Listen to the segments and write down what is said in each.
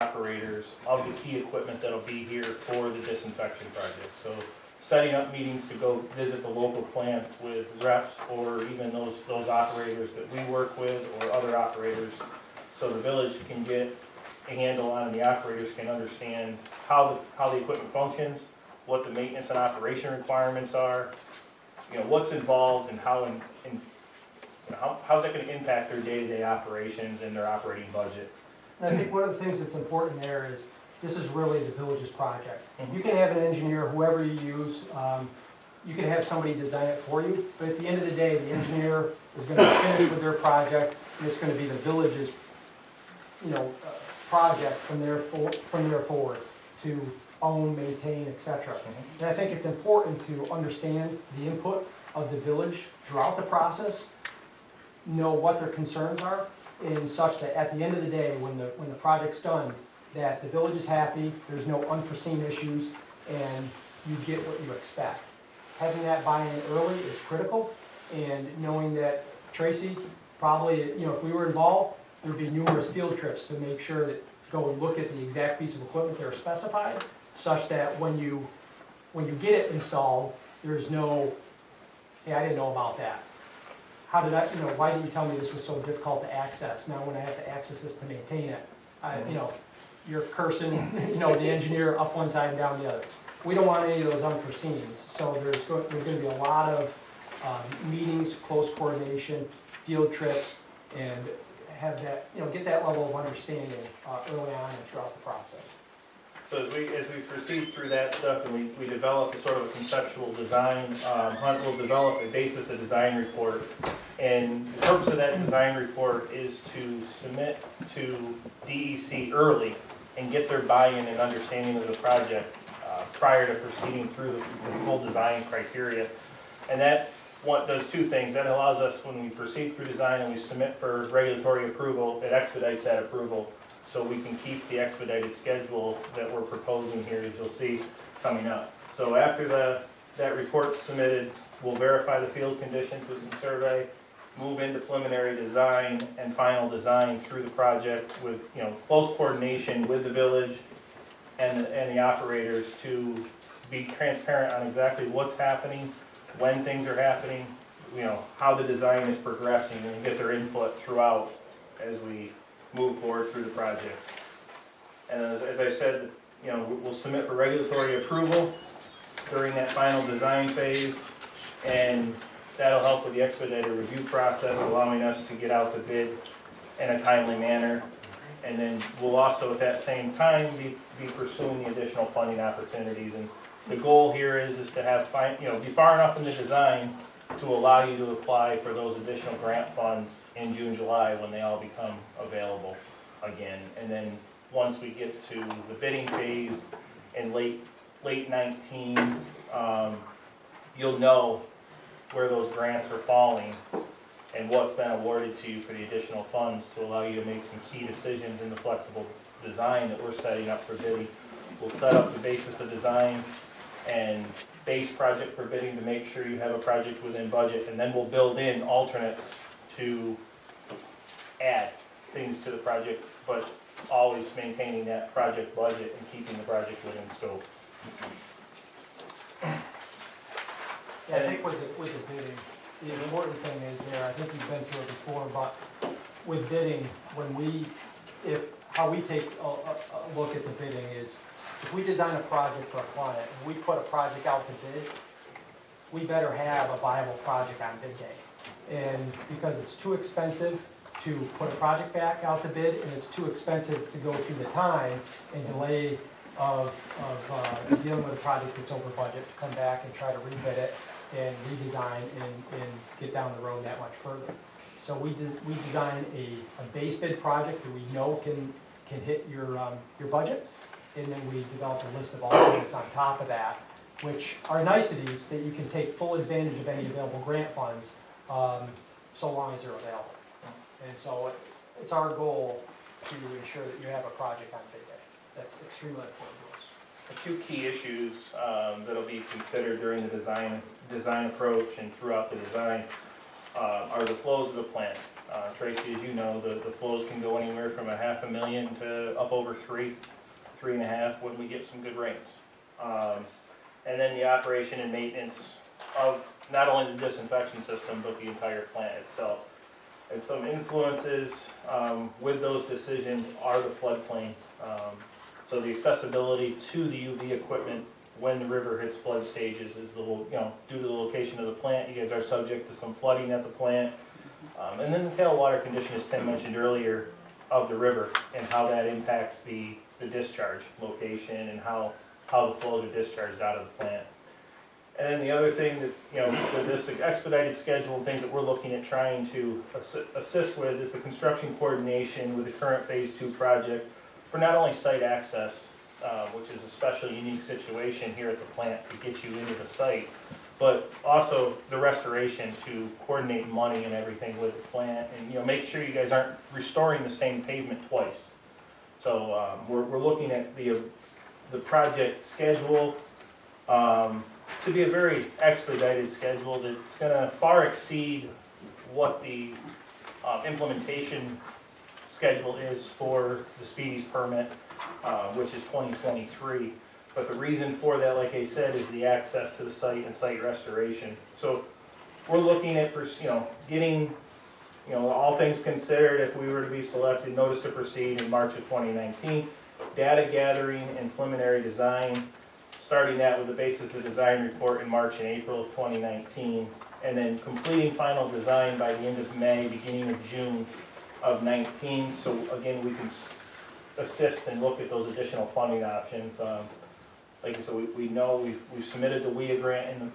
operators of the key equipment that'll be here for the disinfection project. So setting up meetings to go visit the local plants with reps or even those operators that we work with or other operators, so the village can get a handle on, and the operators can understand how the equipment functions, what the maintenance and operation requirements are, what's involved, and how's that going to impact their day-to-day operations and their operating budget. And I think one of the things that's important there is this is really the village's project. You can have an engineer, whoever you use, you can have somebody design it for you, but at the end of the day, the engineer is going to finish with their project, and it's going to be the village's, project from there forward to own, maintain, etc. And I think it's important to understand the input of the village throughout the process, know what their concerns are, in such that at the end of the day, when the project's done, that the village is happy, there's no unforeseen issues, and you get what you expect. Having that buy-in early is critical, and knowing that Tracy, probably, if we were involved, there'd be numerous field trips to make sure that go and look at the exact piece of equipment that are specified, such that when you get it installed, there's no, hey, I didn't know about that. How did I, why didn't you tell me this was so difficult to access? Now when I have to access this to maintain it, you're cursing, the engineer up one side and down the other. We don't want any of those unforeseens. So there's going to be a lot of meetings, close coordination, field trips, and have that, get that level of understanding early on and throughout the process. So as we proceed through that stuff and we develop a sort of a conceptual design, Hunt will develop a basis of design report. And the purpose of that design report is to submit to DEC early and get their buy-in and understanding of the project prior to proceeding through the full design criteria. And that does two things. That allows us, when we proceed through design and we submit for regulatory approval, it expedites that approval, so we can keep the expedited schedule that we're proposing here, as you'll see coming up. So after that report's submitted, we'll verify the field conditions with some survey, move into preliminary design and final design through the project with close coordination with the village and the operators to be transparent on exactly what's happening, when things are happening, how the design is progressing, and get their input throughout as we move forward through the project. And as I said, we'll submit for regulatory approval during that final design phase, and that'll help with the expedited review process, allowing us to get out to bid in a timely manner. And then we'll also at that same time be pursuing the additional funding opportunities. And the goal here is to have be far enough in the design to allow you to apply for those additional grant funds in June, July, when they all become available again. And then once we get to the bidding phase in late 19, you'll know where those grants are falling and what's been awarded to you for the additional funds to allow you to make some key decisions in the flexible design that we're setting up for bidding. We'll set up the basis of design and base project for bidding to make sure you have a project within budget, and then we'll build in alternates to add things to the project, but always maintaining that project budget and keeping the project within scope. Yeah, I think with the bidding, the important thing is there, I think you've been through it before, but with bidding, how we take a look at the bidding is, if we design a project for a client, and we put a project out to bid, we better have a viable project on bid day. And because it's too expensive to put a project back out to bid, and it's too expensive to go through the time and delay of dealing with a project that's over budget, to come back and try to rebid it and redesign and get down the road that much further. So we design a base bid project that we know can hit your budget, and then we develop a list of alternates on top of that, which are niceties that you can take full advantage of any available grant funds, so long as they're available. And so it's our goal to ensure that you have a project on bid day. That's extremely important to us. A few key issues that'll be considered during the design approach and throughout the design are the flows of the plant. Tracy, as you know, the flows can go anywhere from 500,000 to up over 3.5 when we get some good rains. And then the operation and maintenance of not only the disinfection system, but the entire plant itself. And some influences with those decisions are the floodplain. So the accessibility to the UV equipment when the river hits flood stages is due to the location of the plant. You guys are subject to some flooding at the plant. And then the tailwater condition, as Tim mentioned earlier, of the river and how that impacts the discharge location and how the flows are discharged out of the plant. And then the other thing that, with this expedited schedule and things that we're looking at trying to assist with is the construction coordination with the current Phase 2 project for not only site access, which is a special unique situation here at the plant to get you into the site, but also the restoration to coordinate money and everything with the plant and, make sure you guys aren't restoring the same pavement twice. So we're looking at the project schedule to be a very expedited schedule that's going to far exceed what the implementation schedule is for the Speedy's permit, which is 2023. But the reason for that, like I said, is the access to the site and site restoration. So we're looking at, getting, all things considered, if we were to be selected, notice to proceed in March of 2019, data gathering and preliminary design, starting that with the basis of design report in March and April of 2019, and then completing final design by the end of May, beginning of June of 19. So again, we can assist and look at those additional funding options. Like I said, we know we've submitted the WIA grant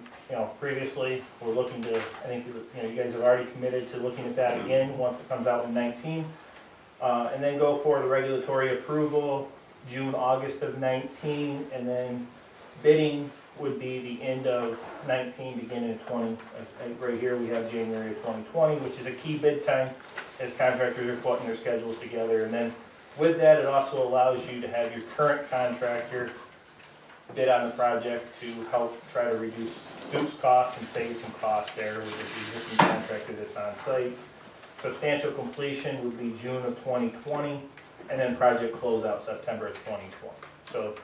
previously. We're looking to, I think, you guys have already committed to looking at that again once it comes out in 19. And then go for the regulatory approval, June, August of 19, and then bidding would be the end of 19, beginning of 20. Right here we have January of 2020, which is a key bid time as contractors are putting their schedules together. And then with that, it also allows you to have your current contractor bid on the project to help try to reduce costs and save some costs there with the existing contractor that's on site. Substantial completion would be June of 2020, and then project closeout September of 2020. So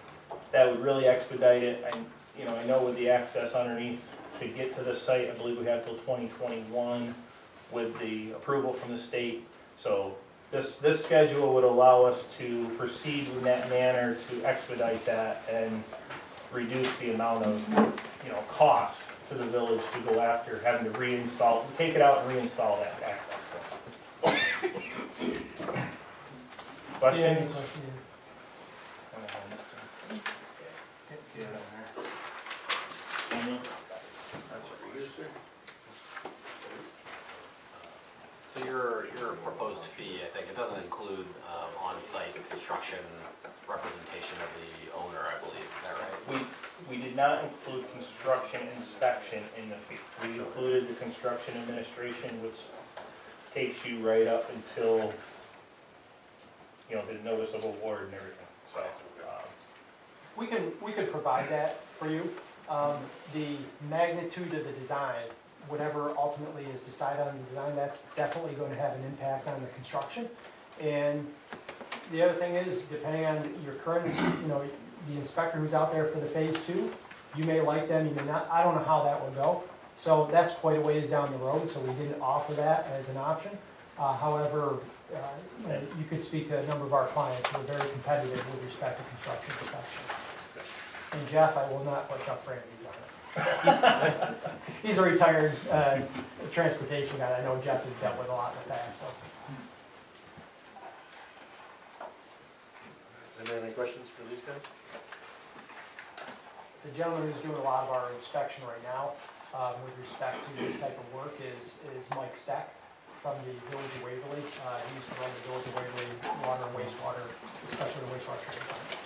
that would really expedite it. I know with the access underneath to get to the site, I believe we have till 2021 with the approval from the state. So this schedule would allow us to proceed in that manner to expedite that and reduce the amount of cost to the village to go after having to reinstall, take it out and reinstall that access point. Questions? So your proposed fee, I think, it doesn't include on-site construction representation of the owner, I believe, is that right? We did not include construction inspection in the fee. We included the construction administration, which takes you right up until, the notice of award and everything, so. We could provide that for you. The magnitude of the design, whatever ultimately is decided on the design, that's definitely going to have an impact on the construction. And the other thing is, depending on your current, the inspector who's out there for the Phase 2, you may like them, you may not. I don't know how that will go. So that's quite a ways down the road, so we didn't offer that as an option. However, you could speak to a number of our clients who are very competitive with respect to construction protection. And Jeff, I will not put Chuck Brandy's on it. He's a retired transportation guy. I know Jeff has dealt with a lot in the past, so. Any questions for these guys? The gentleman who's doing a lot of our inspection right now, with respect to this type of work is Mike Steck from the Village of Waverly. He used to run the Village of Waverly water and wastewater, especially the wastewater treatment plant.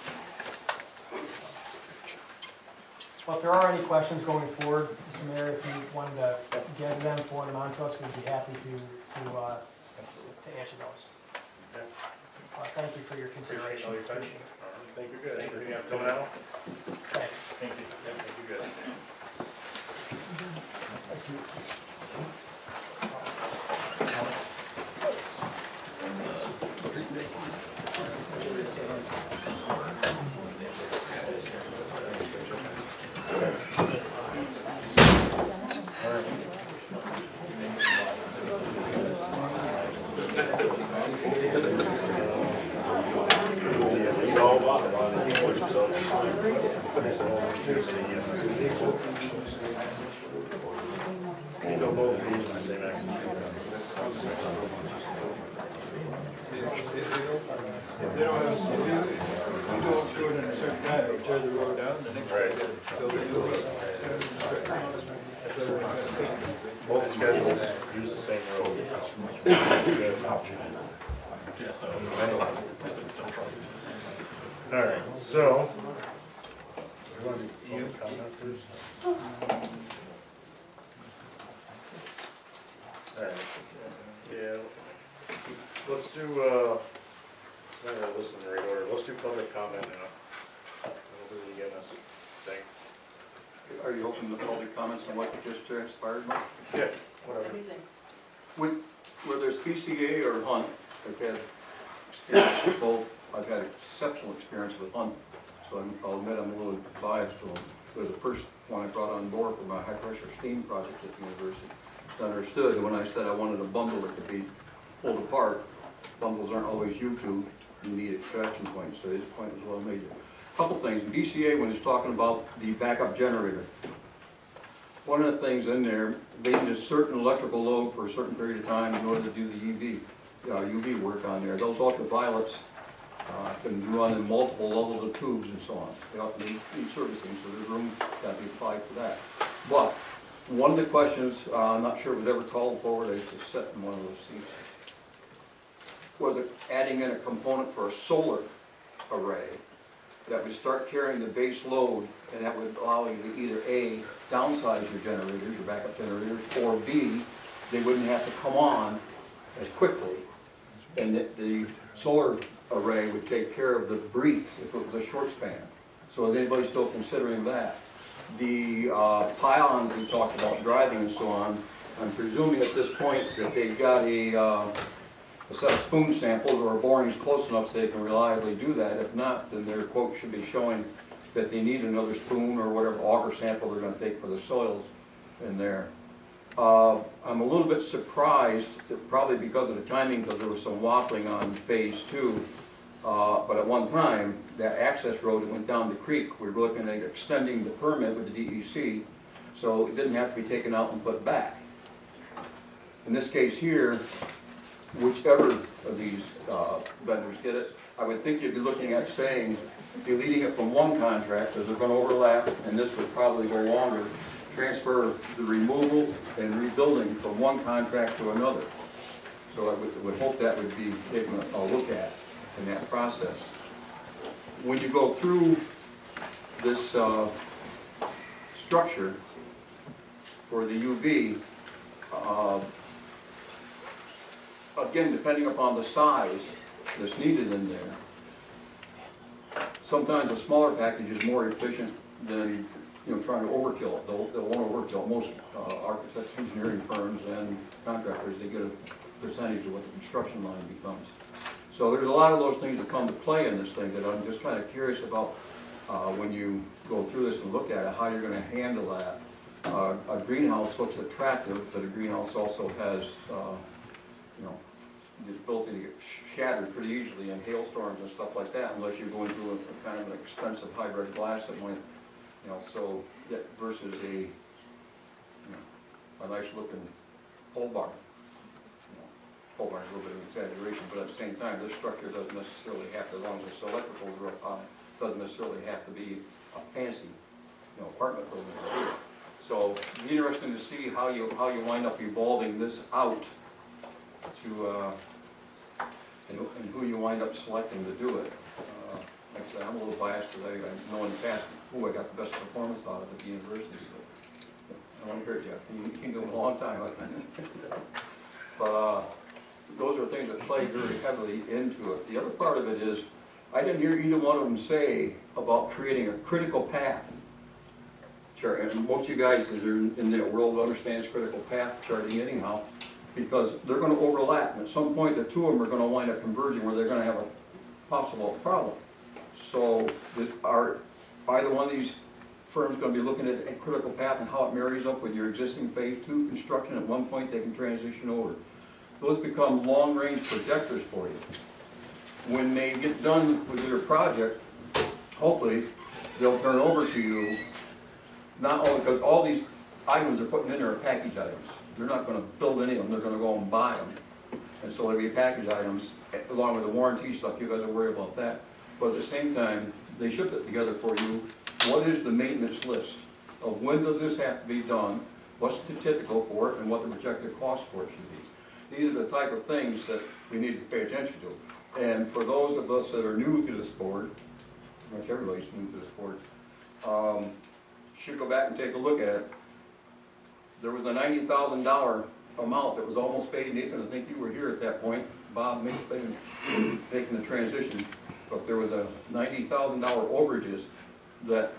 Well, if there are any questions going forward, Mr. Mayor, if you wanted to get them, forward them on to us, we'd be happy to answer those. Okay. Thank you for your consideration. Appreciate all your time. Appreciate it. Thank you, good. Anything else coming out? Thanks. Thank you. Yeah, thank you, good. Nice to meet you. Can you go both of these in the same action? If they don't have, if you don't do it in a certain time, they tear the road down, the next guy gotta build a new road. Both schedules use the same road. Yeah, so. Don't trust it. All right, so. You comment first? All right, yeah, let's do, it's not gonna listen in the right order, let's do public comment now. We'll do it again this thing. Are you open to public comments on what just transpired, Mike? Yeah, whatever. Where there's PCA or Hunt, I've had exceptional experience with Hunt, so I'll admit I'm a little biased to them. They're the first one I brought on board for my high-pressure steam project at the university. It's understood when I said I wanted a bundle that could be pulled apart. Bundles aren't always U-tube, you need extraction points, so his point was well made. Couple things, in BCA, when it's talking about the backup generator, one of the things in there, they need a certain electrical load for a certain period of time in order to do the UV work on there. Those ultraviolets can run in multiple levels of tubes and so on. They often need servicing, so there's room that be applied for that. But one of the questions, I'm not sure it was ever called forward, I used to sit in one of those seats, was it adding in a component for a solar array that would start carrying the base load, and that would allow you to either A, downsize your generators, your backup generators, or B, they wouldn't have to come on as quickly, and that the solar array would take care of the brief if it was a short span. So is anybody still considering that? The pylons we talked about driving and so on, I'm presuming at this point that they've got a set of spoon samples or borings close enough so they can reliably do that. If not, then their quote should be showing that they need another spoon or whatever auger sample they're going to take for the soils in there. I'm a little bit surprised, probably because of the timing, because there was some waffling on phase 2. But at one time, that access road that went down the creek, we were looking at extending the permit with the DEC, so it didn't have to be taken out and put back. In this case here, whichever of these vendors get it, I would think you'd be looking at saying, deleting it from one contract, because they're going to overlap, and this would probably go longer, transfer the removal and rebuilding from one contract to another. So I would hope that would be taken a look at in that process. When you go through this structure for the UV, again, depending upon the size that's needed in there, sometimes a smaller package is more efficient than trying to overkill it. They'll want to overkill it. Most architects, engineering firms, and contractors, they get a percentage of what the construction line becomes. So there's a lot of those things that come to play in this thing that I'm just kind of curious about when you go through this and look at it, how you're going to handle that. A greenhouse looks attractive, but a greenhouse also has the ability to get shattered pretty easily in hailstorms and stuff like that, unless you're going through a kind of an expensive hybrid glass that might, so that versus a nice looking pole barn. Pole barn is a little bit of an exaggeration, but at the same time, this structure doesn't necessarily have to, as long as it's electrical, doesn't necessarily have to be a fancy, apartment building to do it. So it'd be interesting to see how you wind up evolving this out to and who you wind up selecting to do it. Like I said, I'm a little biased because I know in the past who I got the best performance out of at the university, but I want to hear it, Jeff. You can do it a long time, I think. But those are things that play very heavily into it. The other part of it is, I didn't hear either one of them say about creating a critical path. Sure, and most of you guys that are in the world understands critical path charting anyhow, because they're going to overlap, and at some point the two of them are going to wind up converging where they're going to have a possible problem. So are either one of these firms going to be looking at a critical path and how it marries up with your existing phase 2 construction? At one point they can transition over. Those become long-range projectors for you. When they get done with their project, hopefully they'll turn over to you, not only, because all these items they're putting in there are package items. They're not gonna build any of them, they're gonna go and buy them. And so there'll be package items, along with the warranty stuff, you guys are worried about that. But at the same time, they ship it together for you. What is the maintenance list of when does this have to be done? What's the typical for it and what the projected cost for it should be? These are the type of things that we need to pay attention to. And for those of us that are new to this board, pretty much everybody's new to this board, should go back and take a look at it. There was a $90,000 amount that was almost paid. Nathan, I think you were here at that point. Bob may have been making the transition, but there was a $90,000 overages that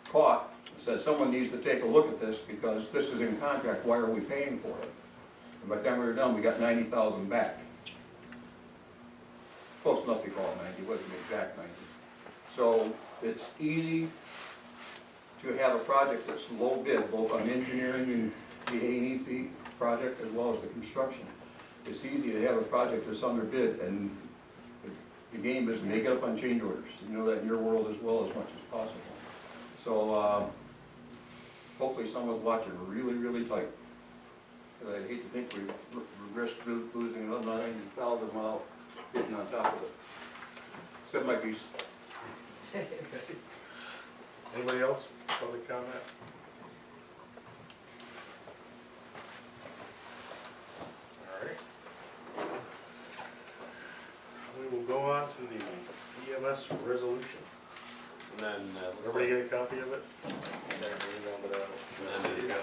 caught, said someone needs to take a look at this because this is in contract, why are we paying for it? And by the time we were done, we got 90,000 back. Close enough to call it 90, it wasn't exact 90. So it's easy to have a project that's low bid, both on engineering and the A&E fee project as well as the construction. It's easy to have a project that's under bid, and the game is make it up on change orders. You know that in your world as well as much as possible. So hopefully someone's watching really, really tight. Because I'd hate to think we risk losing another 90,000 while getting on top of it. Except my piece. Anybody else? Public comment? All right. We will go on to the EMS resolution. And then, looks Everybody like, get a copy of it? and then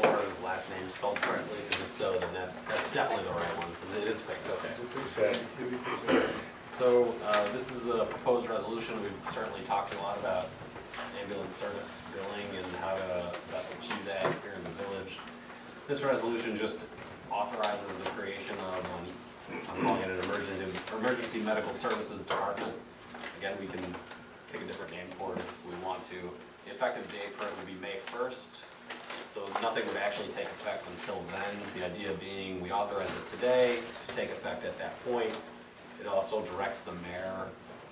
Laura's last name spelled correctly, because if so, then that's definitely the right one, because it is fixed, okay. Okay. So, this is a proposed resolution. We've certainly talked a lot about ambulance service billing and how to best achieve that here in the village. This resolution just authorizes the creation of, I'm calling it an emergency medical services department. Again, we can pick a different name for it if we want to. The effective date for it would be May 1st, so nothing would actually take effect until then. The idea being we authorize it today to take effect at that point. It also directs the mayor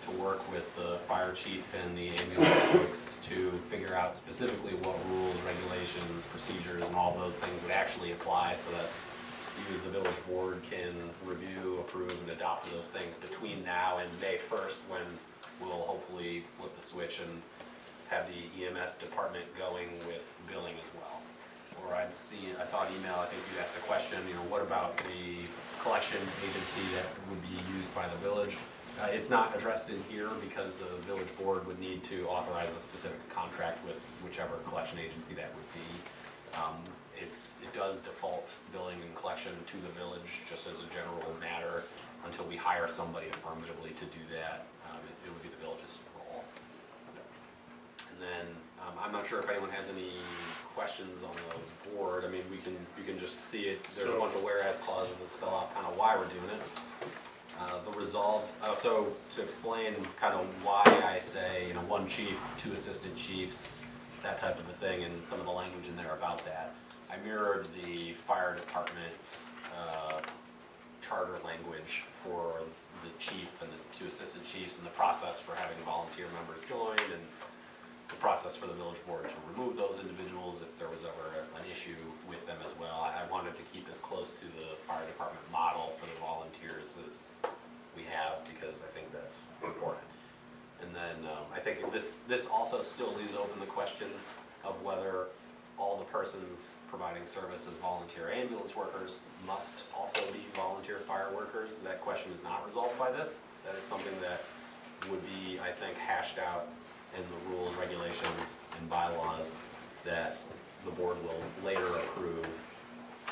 to work with the fire chief and the ambulance folks to figure out specifically what rules, regulations, procedures, and all those things would actually apply so that you as the village board can review, approve, and adopt those things between now and May 1st, when we'll hopefully flip the switch and have the EMS department going with billing as well. Or I saw an email, I think you asked a question, what about the collection agency that would be used by the village? It's not addressed in here because the village board would need to authorize a specific contract with whichever collection agency that would be. It does default billing and collection to the village just as a general matter until we hire somebody affirmatively to do that. It would be the village's role. And then, I'm not sure if anyone has any questions on the board. I mean, you can just see it. There's a bunch of whereas clauses that spell out kind of why we're doing it. The resolved, so to explain kind of why I say, one chief, 2 assistant chiefs, that type of a thing, and some of the language in there about that. I mirrored the fire department's charter language for the chief and the 2 assistant chiefs, and the process for having volunteer members join, and the process for the village board to remove those individuals if there was ever an issue with them as well. I wanted to keep as close to the fire department model for the volunteers as we have, because I think that's important. And then I think this also still leaves open the question of whether all the persons providing service as volunteer ambulance workers must also be volunteer fire workers. That question is not resolved by this. That is something that would be, I think, hashed out in the rules, regulations, and bylaws that the board will later approve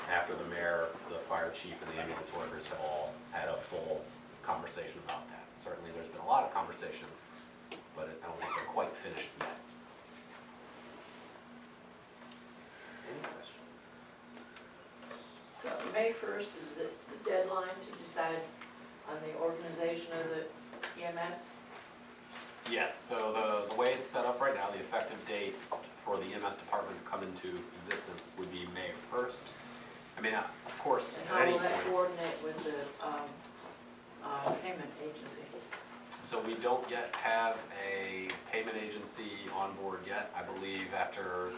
after the mayor, the fire chief, and the ambulance workers have all had a full conversation about that. Certainly there's been a lot of conversations, but I don't think they're quite finished yet. Any questions? So May 1st is the deadline to decide on the organization of the EMS? Yes, so the way it's set up right now, the effective date for the EMS department to come into existence would be May 1st. I mean, of course, And at how any will that point. coordinate with the payment agency? So we don't yet have a payment agency on board yet. I believe after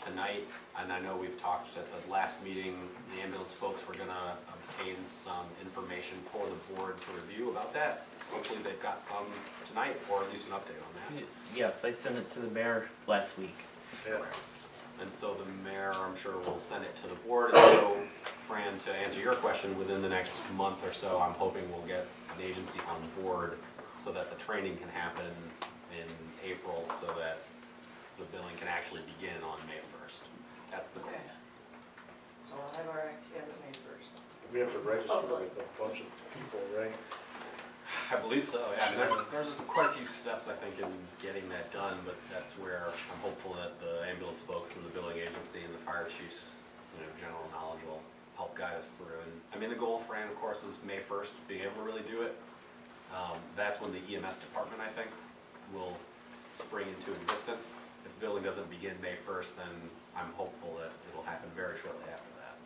tonight, and I know we've talked at the last meeting, the ambulance folks were gonna obtain some information for the board to review about that. Hopefully they've got some tonight, or at least an update on that. Yes, I sent it to the mayor last week. Yeah. And so the mayor, I'm sure, will send it to the board. And so, Fran, to answer your question, within the next month or so, I'm hoping we'll get an agency on board so that the training can happen in April, so that the billing can actually begin on May 1st. That's the goal. Okay. So I'll have our activity May first. We have to register with a bunch of people, right? I believe so, yeah. I mean, there's quite a few steps, I think, in getting that done, but that's where I'm hopeful that the ambulance folks and the billing agency and the fire chiefs, general knowledge will help guide us through. And, I mean, the goal, Fran, of course, is May 1st, being able to really do it. That's when the EMS department, I think, will spring into existence. If billing doesn't begin May 1st, then I'm hopeful that it'll happen very shortly after that.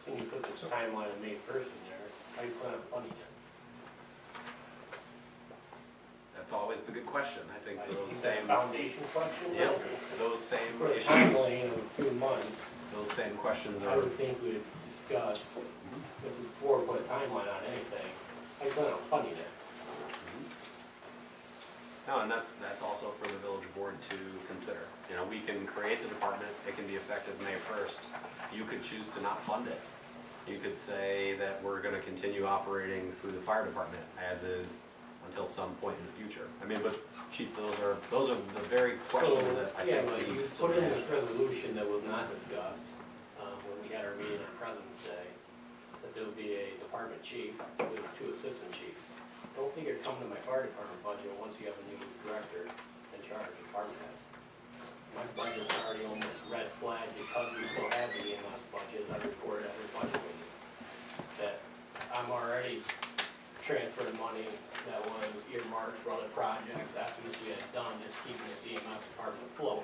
So you put this timeline of May 1st in there, how you plan on funding it? That's always the good question. I think those Is that a same, foundation question? yeah, those same For a issues, timeline of a few months, those same questions I are, would think we'd discuss, before we put a timeline on anything, how you plan on funding it? no, and that's also for the village board to consider. We can create the department, it can be effective May 1st. You could choose to not fund it. You could say that we're gonna continue operating through the fire department as is until some point in the future. I mean, but Chief, those are the very questions that I Yeah, think but we need you to put in answer. this resolution that was not discussed, when we had our meeting on President's Day, that there would be a department chief with 2 assistant chiefs. Don't think it'd come to my fire department budget once you have a new director in charge of department head. My budget's already almost red flag because we still have the EMS budget, as I reported at the budget meeting. That I'm already transferring money that was earmarked for other projects, estimates we had done, just keeping the EMS department afloat,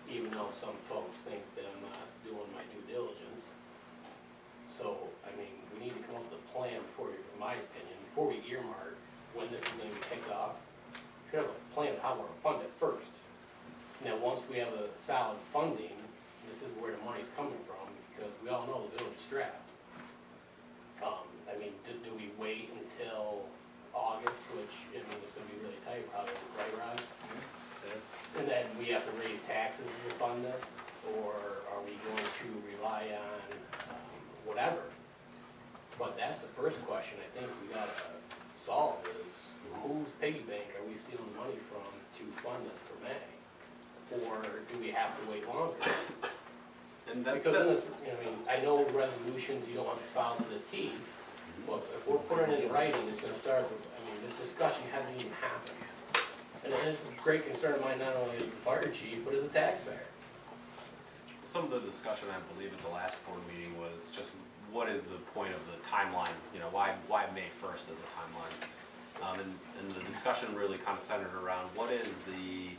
even though some folks think that I'm not doing my due diligence. So, I mean, we need to come up with a plan before, in my opinion, before we earmark when this is gonna be kicked off. Should have a plan of how we're gonna fund it first. Now, once we have a solid funding, this is where the money's coming from, because we all know the village is strapped. I mean, do we wait until August, which, I mean, it's gonna be really tight, probably, right, Rod? And then we have to raise taxes to fund this, or are we going to rely on, whatever? But that's the first question I think we gotta solve is, whose piggy bank are we stealing money from to fund this for May? Or do we have to wait longer? And that's, Because, I mean, I know resolutions, you don't have to file to the T, but if we're putting it in writing, it's gonna start, I mean, this discussion hasn't even happened. And it's a great concern of mine, not only as the fire chief, but as a taxpayer. some of the discussion, I believe, at the last board meeting was just what is the point of the timeline? Why May 1st as a timeline? And the discussion really kind of centered around what is the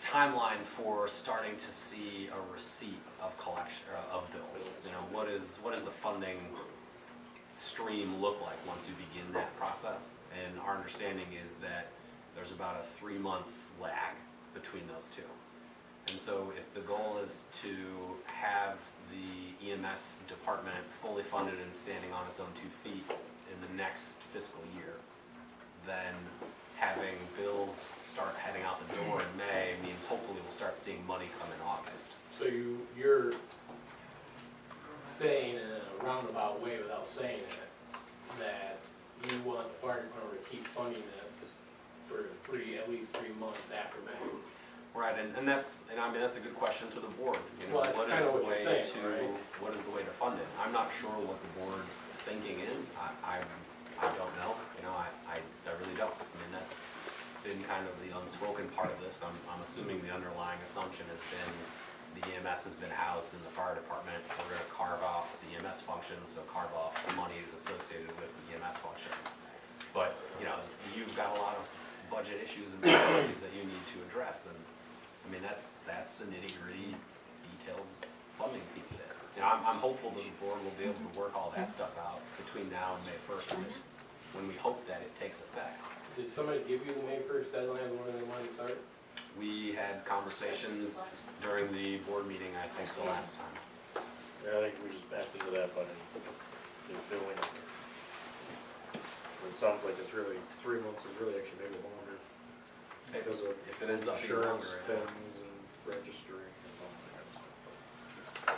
timeline for starting to see a receipt of collection, of bills? What is the funding stream look like once you begin that process? And our understanding is that there's about a 3-month lag between those two. And so if the goal is to have the EMS department fully funded and standing on its own 2 feet in the next fiscal year, then having bills start heading out the door in May means hopefully we'll start seeing money come in August. So you're saying in a roundabout way without saying it, that you want the fire department to keep funding this for at least 3 months after May? Right, and I mean, that's a good question to the board. Well, that's What is kinda the what you're way saying, to, right? what is the way to fund it? I'm not sure what the board's thinking is. I don't know, I really don't. I mean, that's been kind of the unspoken part of this. I'm assuming the underlying assumption has been the EMS has been housed in the fire department. We're gonna carve off the EMS functions, so carve off the monies associated with the EMS functions. But, you've got a lot of budget issues and priorities that you need to address, and I mean, that's the nitty-gritty, detailed funding piece of it. I'm hopeful that the board will be able to work all that stuff out between now and May 1st, when we hope that it takes effect. Did somebody give you the May 1st deadline when they wanted to start? We had conversations during the board meeting, I think, the last time. Yeah, I think we just backed into that by the billing. It sounds like it's really, 3 months is really actually maybe longer because of If it ends up being insurance longer. things and registering and all that kind of stuff.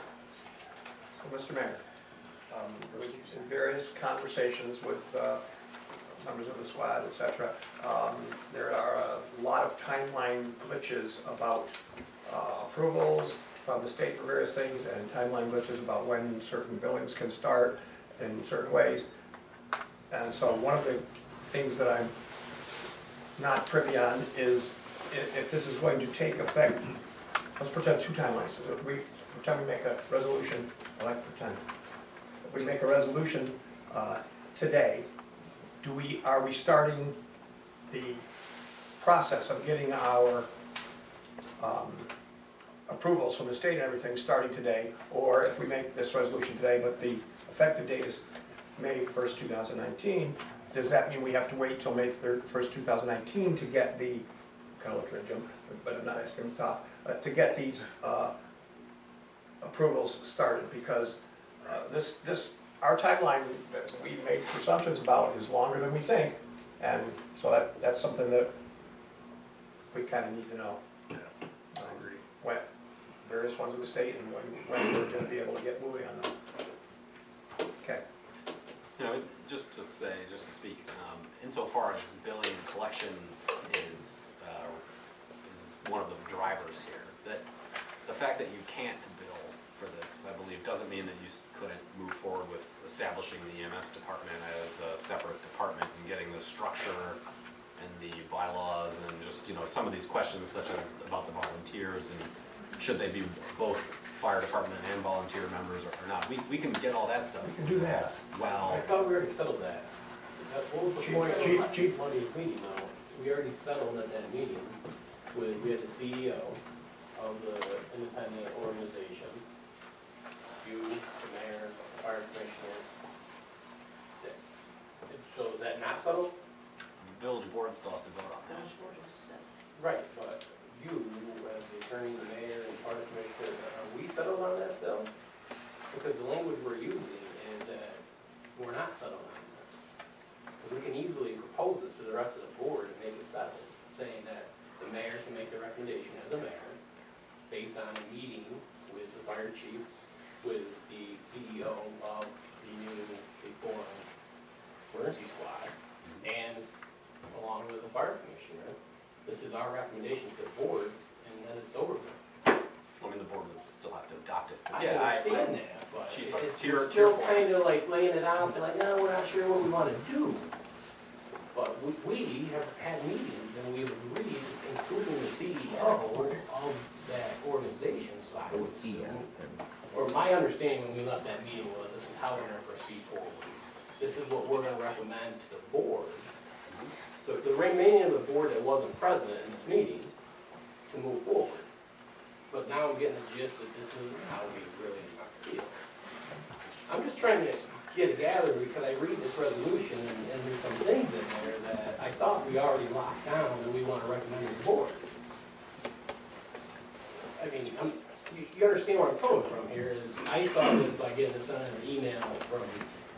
So, Mr. Mayor, in various conversations with members of the squad, et cetera, there are a lot of timeline glitches about approvals from the state for various things and timeline glitches about when certain billings can start in certain ways. And so one of the things that I'm not privy on is if this is going to take effect, let's pretend 2 timelines. If we pretend we make a resolution, I like to pretend. If we make a resolution today, are we starting the process of getting our approvals from the state and everything starting today? Or if we make this resolution today, but the effective date is May 1st, 2019, does that mean we have to wait till May 1st, 2019 to get the, kind of looking at Jim, but I'm not asking him to talk, to get these approvals started? Because our timeline that we made presumptions about is longer than we think, and so that's something that we kind of need to know. Yeah, I agree. When, various ones of the state, and when we're gonna be able to get moving on them. Okay. You know, just to speak, insofar as billing and collection is one of the drivers here, that the fact that you can't bill for this, I believe, doesn't mean that you couldn't move forward with establishing the EMS department as a separate department and getting the structure and the bylaws and just, you know, some of these questions such as about the volunteers and should they be both fire department and volunteer members or not. We can get all that stuff. We can do that. Well, I thought we already settled that. What was the point of Chief. Monday's meeting though? We already settled at that meeting with, we had the CEO of the independent organization, you, the mayor, the fire commissioner. So is that not settled? village board still has to vote on that. Village board is set. Right, but you, as the attorney, the mayor, and fire commissioner, are we settled on that still? Because the language we're using is that we're not settled on this. Because we can easily propose this to the rest of the board and make it settled, saying that the mayor can make the recommendation as a mayor, based on a meeting with the fire chiefs, with the CEO of the new forum emergency squad, and along with the fire commissioner. This is our recommendation to the board, and then it's over with. I mean, the board would still have to adopt it. I understand that, but Chief, it's to your still point. kind of like laying it out, they're like, no, we're not sure what we want to do. But we have had meetings, and we've agreed, including the CEO of that organization, so I would assume, or my understanding when we left that meeting was, this is how we're gonna proceed forward. This is what we're gonna recommend to the board. So the remaining of the board that wasn't present in this meeting to move forward. But now I'm getting the gist that this isn't how we really feel. I'm just trying to get a gather because I read this resolution and there's some things in there that I thought we already locked down and we want to recommend to the board. I mean, you understand where I'm coming from here is I saw this by getting this on an email from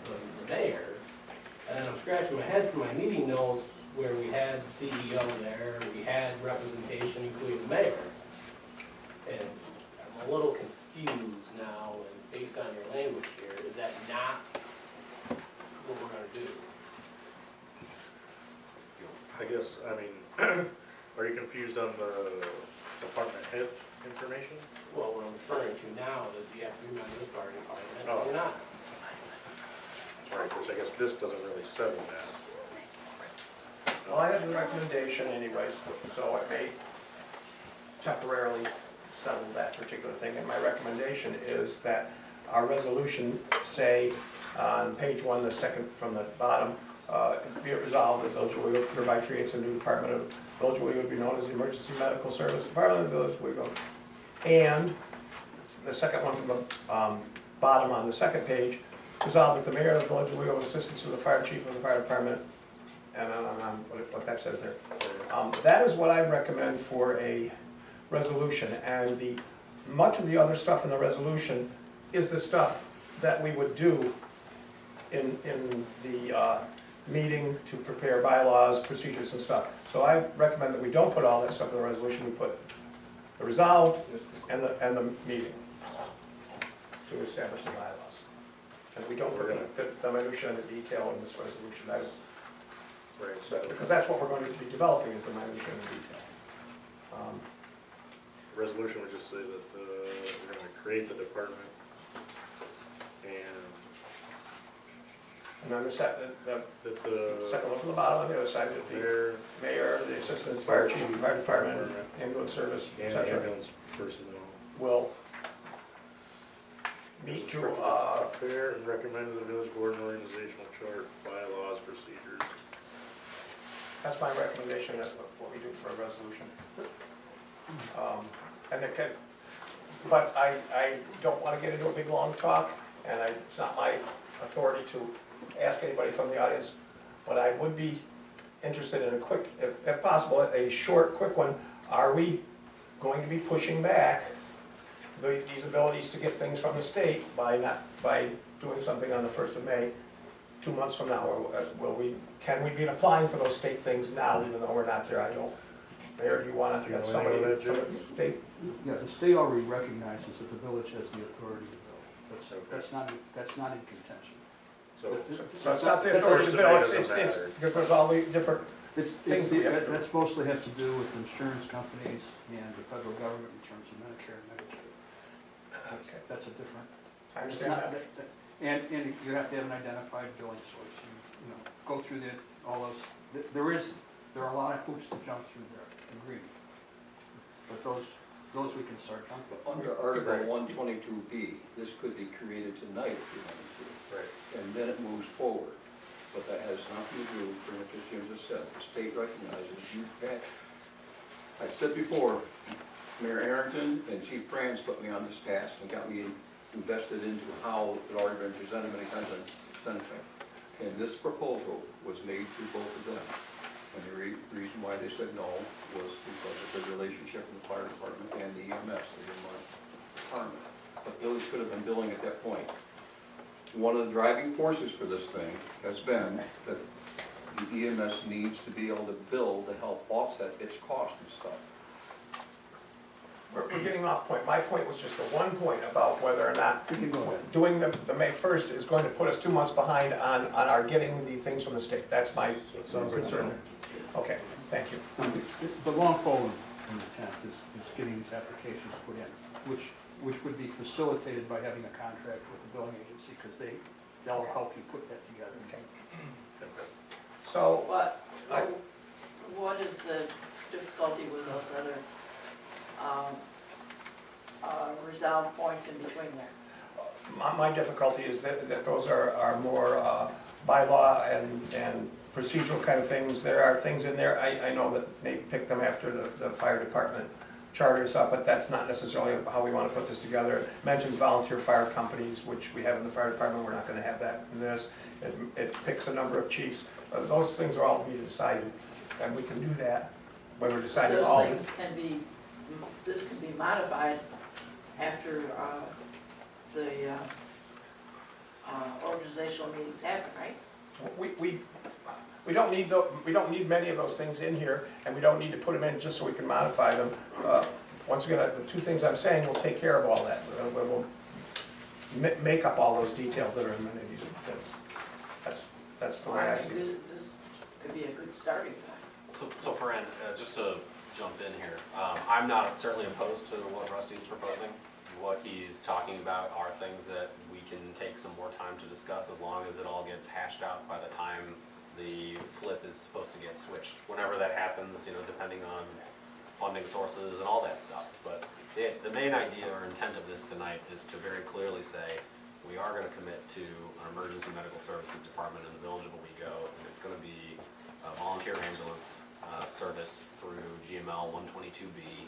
the mayor. And then I'm scratching my head from my meeting notes where we had the CEO there, we had representation including the mayor. And I'm a little confused now, and based on your language here, is that not what we're gonna do? I guess, I mean, are you confused on the department head information? Well, what I'm referring to now is you have to remember the fire department, Oh. we're not. Right, which I guess this doesn't really settle that. Well, I have the recommendation anyways, so it may temporarily settle that particular thing. And my recommendation is that our resolution say on page 1, the second from the bottom, be it resolved that Village of Wego hereby creates a new department of Village of Wego to be known as the Emergency Medical Service Department of Village of Wego. And the second one from the bottom on the second page, resolved that the mayor of the Village of Wego, with assistance of the fire chief of the fire department, and on what what that says there. That is what I recommend for a resolution, and much of the other stuff in the resolution is the stuff that we would do in the meeting to prepare bylaws, procedures and stuff. So I recommend that we don't put all that stuff in the resolution, we put the resolved and the meeting to establish the bylaws. And we don't put the minutia and the detail in this resolution, because that's what we're going to be developing, is the minutia and the detail. Resolution would just say that we're gonna create the department and And then the second that one from the bottom, on the other side, that the mayor, the assistant fire chief, fire department, ambulance service, and etc. ambulance personnel will meet to, prepare and recommend to the village board an organizational chart, bylaws, procedures. that's my recommendation, that's what we do for a resolution. And it can, but I don't want to get into a big, long talk, and it's not my authority to ask anybody from the audience, but I would be interested in a quick, if possible, a short, quick one. Are we going to be pushing back these abilities to get things from the state by doing something on the 1st of May, 2 months from now? Or can we be applying for those state things now, even though we're not there? I don't. Mayor, do you want to have somebody from the state? Yeah, the state already recognizes that the village has the authority to build. That's not in contention. So So it's not the authority to bill, it's, because there's all the different, That's mostly has to do with insurance companies and the federal government in terms of Medicare and Medicaid. That's a different. I It's understand not- that. And you have to have an identified billing source, you know, go through all those, there are a lot of hoops to jump through there, agreed. But those we can start jumping. Under Article 122B, this could be created tonight if you wanted to. Right. And then it moves forward. But that has nothing to do, for what Jim just said, the state recognizes you've had. I said before, Mayor Arrington and Chief Franz put me on this task and got me invested into how it already been presented many times on Senate. And this proposal was made to both of them. And the reason why they said no was because of the relationship with the fire department and the EMS, they didn't want department. But village could have been billing at that point. One of the driving forces for this thing has been that the EMS needs to be able to bill to help offset its cost and stuff. We're getting off point. My point was just the one point about whether or not We can go ahead. doing the May 1st is going to put us 2 months behind on our getting the things from the state. That's my concern. Okay, thank you. The long pole in the tent is getting these applications put in, which would be facilitated by having a contract with the billing agency, because they'll help you put that together. So, What is the difficulty with those other resolve points in between there? my difficulty is that those are more bylaw and procedural kind of things. There are things in there, I know that they picked them after the fire department charter and stuff, but that's not necessarily how we want to put this together. It mentions volunteer fire companies, which we have in the fire department, we're not going to have that in this. It picks a number of chiefs. Those things are all to be decided, and we can do that when we're deciding all. Those things can be, this can be modified after the organizational meetings happen, right? We don't need many of those things in here, and we don't need to put them in just so we can modify them. Once again, the two things I'm saying will take care of all that. We'll make up all those details that are in many of these things. That's the way I see it. This could be a good starting point. So Fran, just to jump in here, I'm not certainly opposed to what Rusty's proposing. What he's talking about are things that we can take some more time to discuss, as long as it all gets hashed out by the time the flip is supposed to get switched. Whenever that happens, depending on funding sources and all that stuff. But the main idea or intent of this tonight is to very clearly say, we are going to commit to an emergency medical services department in the village of Owego, and it's going to be a volunteer ambulance service through GML 122B,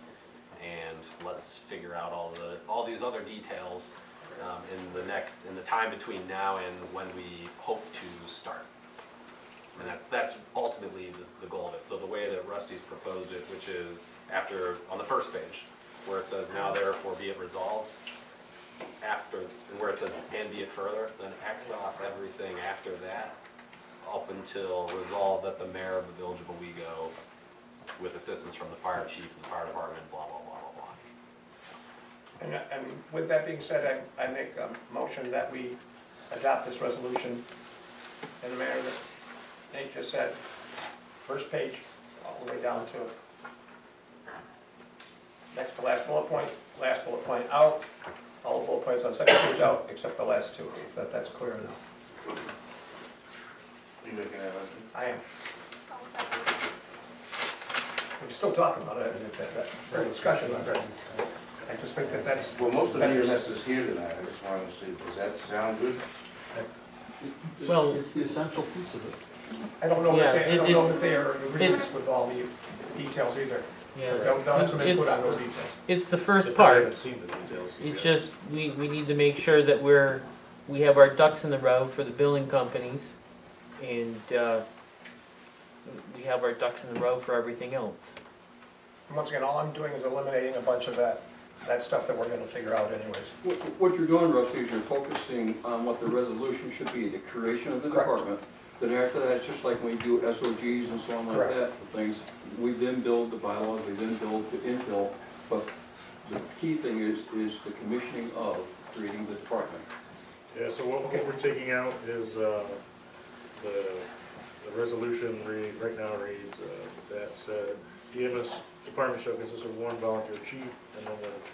and let's figure out all these other details in the time between now and when we hope to start. And that's ultimately the goal of it. it. So the way that Rusty's proposed it, which is after, on the first page, where it says now therefore be it resolved, after, and where it says and be it further, then X off everything after that, up until resolved that the mayor of the village of Owego, with assistance from the fire chief and the fire department, blah, blah, blah, blah, blah. And with that being said, I make a motion that we adopt this resolution in the manner that Nate just said. First page, all the way down to next to last bullet point out, all the bullet points on second page out, except the last two, if that's clear enough. You making that motion? I am. We're still talking about it, for discussion, I just think that that's. Well, most of the EMS is here tonight, I just wanted to see, does that sound good? Well, It's the essential piece of it. I don't know Yeah, that they, I don't know it's- that they are in agreement with all the details either. yeah, They'll have some input on it's, those details. it's the first I part. haven't seen the details. to be It's honest. just, we need to make sure that we have our ducks in the row for the billing companies, and, we have our ducks in the row for everything else. And once again, all I'm doing is eliminating a bunch of that stuff that we're gonna figure out anyways. What you're doing, Rusty, is you're focusing on what the resolution should be, the creation of the Correct. department. Then after that, it's just like when we do SOGs and so on like Correct. that, for things, we then build the bylaws, we then build the infill, but the key thing is the commissioning of creating the department. Yeah, so what we're taking out is, the resolution right now reads, that said, EMS department shall consist of one volunteer chief and no more than